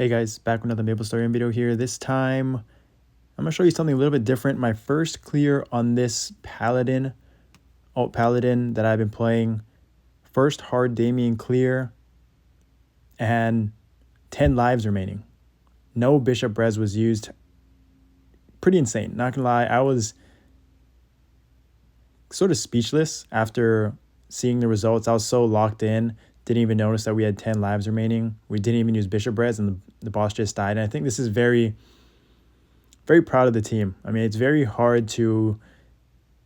Hey guys, back with another Maplestory video here. This time, I'm going to show you something a little bit different. My first clear on this Paladin, Paladin that I've been playing. First hard Damien clear, and 10 lives remaining. No Bishop Res was used. Pretty insane, not gonna lie. I was sort of speechless after seeing the results. I was so locked in, didn't even notice that we had 10 lives remaining. We didn't even use Bishop Res, and the boss just died. And I think this is very proud of the team. I mean, it's very hard to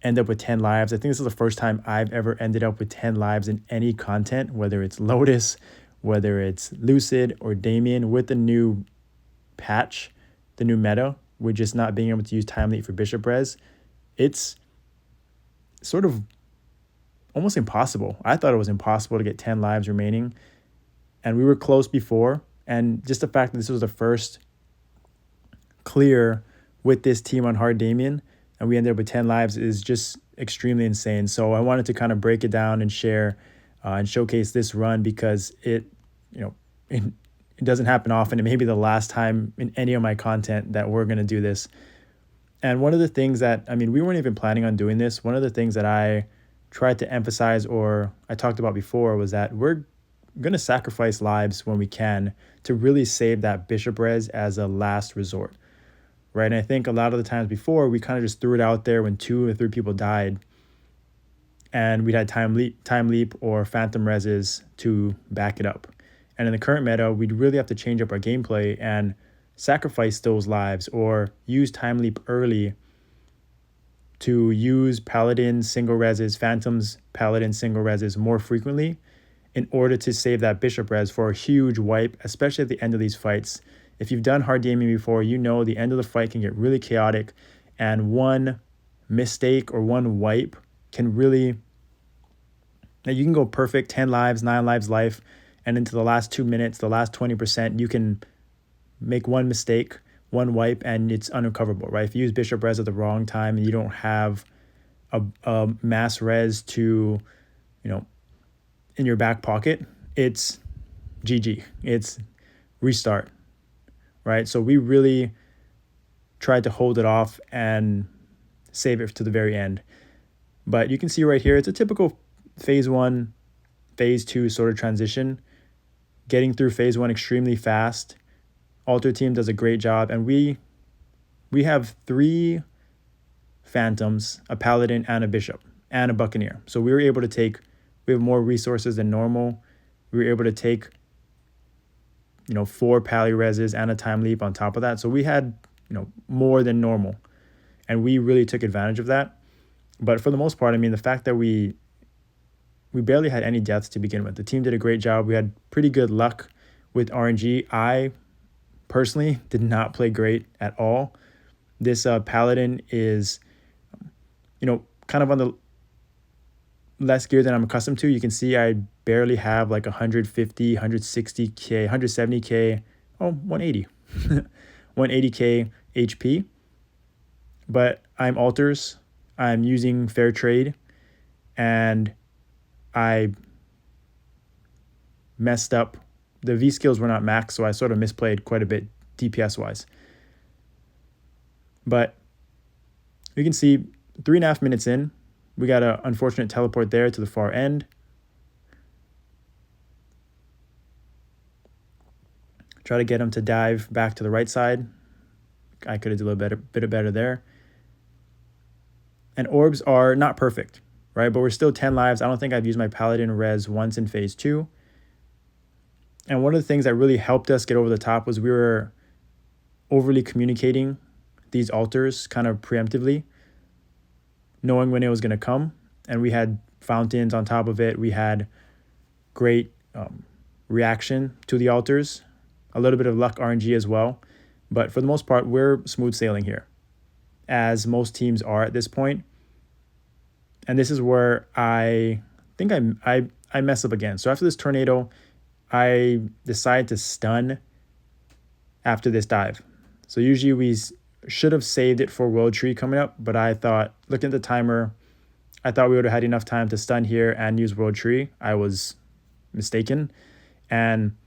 end up with 10 lives. I think this is the first time I've ever ended up with 10 lives in any content, whether it's Lotus, whether it's Lucid or Damien, with the new patch, the new meta, with just not being able to use Time Leap for Bishop Res. It's sort of almost impossible. I thought it was impossible to get 10 lives remaining, and we were close before. And just the fact that this was the first clear with this team on hard Damien, and we ended up with 10 lives, is just extremely insane. So I wanted to kind of break it down and share and showcase this run, because it doesn't happen often. It may be the last time in any of my content that we're going to do this. And one of the things that, I mean, we weren't even planning on doing this. One of the things that I tried to emphasize, or I talked about before, was that we're going to sacrifice lives when we can to really save that Bishop Res as a last resort, right? And I think a lot of the times before, we kind of just threw it out there when 2 or 3 people died, and we'd had time leap or phantom reses to back it up. And in the current meta, we'd really have to change up our gameplay and sacrifice those lives, or use time leap early to use Paladin single reses, Phantoms Paladin single reses more frequently, in order to save that Bishop Res for a huge wipe, especially at the end of these fights. If you've done hard Damien before, you know the end of the fight can get really chaotic, and one mistake or one wipe can really, you can go perfect, 10 lives, 9 lives life, and into the last 2 minutes, the last 20%, you can make one mistake, one wipe, and it's unrecoverable, right? If you use Bishop Res at the wrong time and you don't have a mass res to, in your back pocket, it's GG. It's restart, right? So we really tried to hold it off and save it to the very end. But you can see right here, it's a typical phase 1, phase 2 sort of transition. Getting through phase 1 extremely fast. Alter team does a great job, and we have 3 Phantoms, a Paladin, and a Bishop, and a Buccaneer. So we have more resources than normal. We were able to take 4 Pally reses and a time leap on top of that. So we had more than normal, and we really took advantage of that. But for the most part, I mean, the fact that we barely had any deaths to begin with. The team did a great job. We had pretty good luck with RNG. I personally did not play great at all. This Paladin is, kind of on the less gear than I'm accustomed to. You can see I barely have like 150, 160k, 170k, 180, 180k HP. But I'm alters. I'm using fair trade, and I messed up. The V skills were not maxed, so I sort of misplayed quite a bit DPS wise. But you can see 3.5 minutes in, we got an unfortunate teleport there to the far end. Try to get him to dive back to the right side. I could have done a bit better there. And orbs are not perfect, right? But we're still 10 lives. I don't think I've used my Paladin res once in phase 2. And one of the things that really helped us get over the top was we were overly communicating these altars kind of preemptively, knowing when it was going to come. And we had fountains on top of it. We had great reaction to the altars, a little bit of luck RNG as well. But for the most part, we're smooth sailing here, as most teams are at this point. And this is where I think I mess up again. So after this tornado, I decide to stun after this dive. So usually we should have saved it for World Tree coming up, but I thought, looking at the timer, I thought we would have had enough time to stun here and use World Tree. I was mistaken. And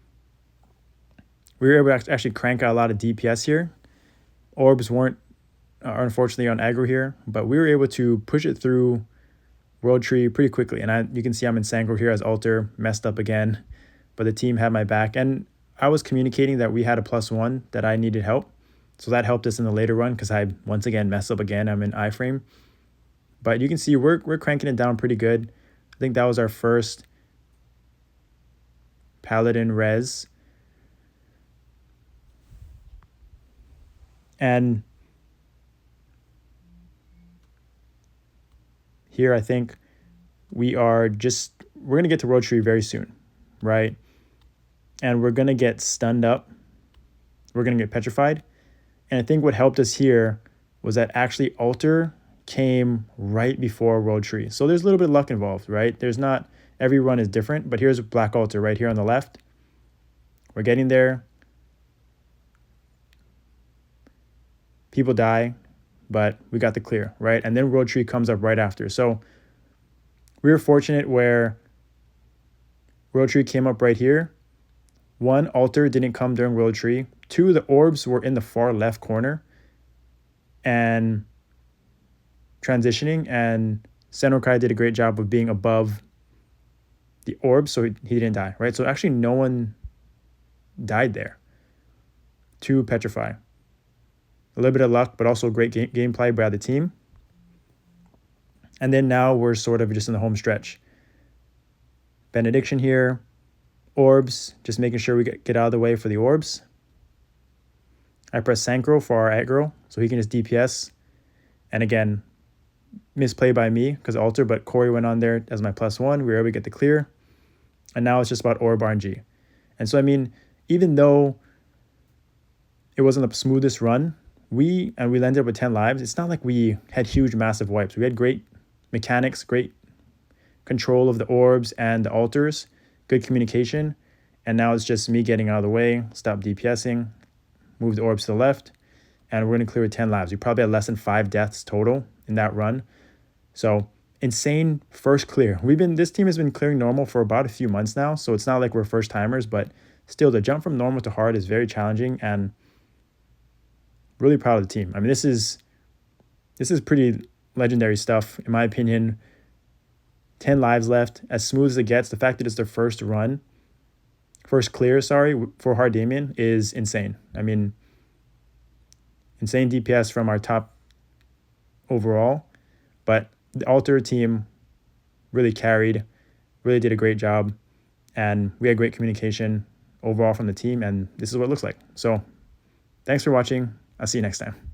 We were able to actually crank out a lot of DPS here. Orbs weren't unfortunately on aggro here, but we were able to push it through World Tree pretty quickly. And you can see I'm in Sangro here as Alter, messed up again, but the team had my back. And I was communicating that we had a +1, that I needed help. So that helped us in the later run because I, once again, messed up again. I'm in iframe. But you can see we're cranking it down pretty good. I think that was our first Paladin res. And here I think we're going to get to World Tree very soon, right? And we're going to get stunned up. We're going to get petrified. And I think what helped us here was that actually Alter came right before World Tree. So there's a little bit of luck involved, right? There's not, every run is different, but here's a Black Alter right here on the left. We're getting there. People die, but we got the clear, right? And then World Tree comes up right after. So we were fortunate where World Tree came up right here. 1, Alter didn't come during World Tree. 2, the orbs were in the far left corner and transitioning, and Senrokai did a great job of being above the orbs, so he didn't die, right? So actually no one died there. 2, Petrify. A little bit of luck, but also great gameplay by the team. And then now we're sort of just in the home stretch. Benediction here. Orbs, just making sure we get out of the way for the orbs. I press Synchro for our aggro, so he can just DPS. And again, misplay by me because Alter, but Corey went on there as my +1. We were able to get the clear. And now it's just about orb RNG. And so, I mean, even though it wasn't the smoothest run, we landed up with 10 lives. It's not like we had huge, massive wipes. We had great mechanics, great control of the orbs and the altars, good communication. And now it's just me getting out of the way, stop DPSing, move the orbs to the left, and we're going to clear with 10 lives. We probably had less than 5 deaths total in that run. So insane first clear. This team has been clearing normal for about a few months now, so it's not like we're first timers, but still the jump from normal to hard is very challenging, and really proud of the team. I mean, this is pretty legendary stuff, in my opinion. 10 lives left, as smooth as it gets. The fact that it's their first clear, for hard Damien is insane. I mean, insane DPS from our top overall, but the Alter team really carried, really did a great job, and we had great communication overall from the team, and this is what it looks like. So thanks for watching. I'll see you next time.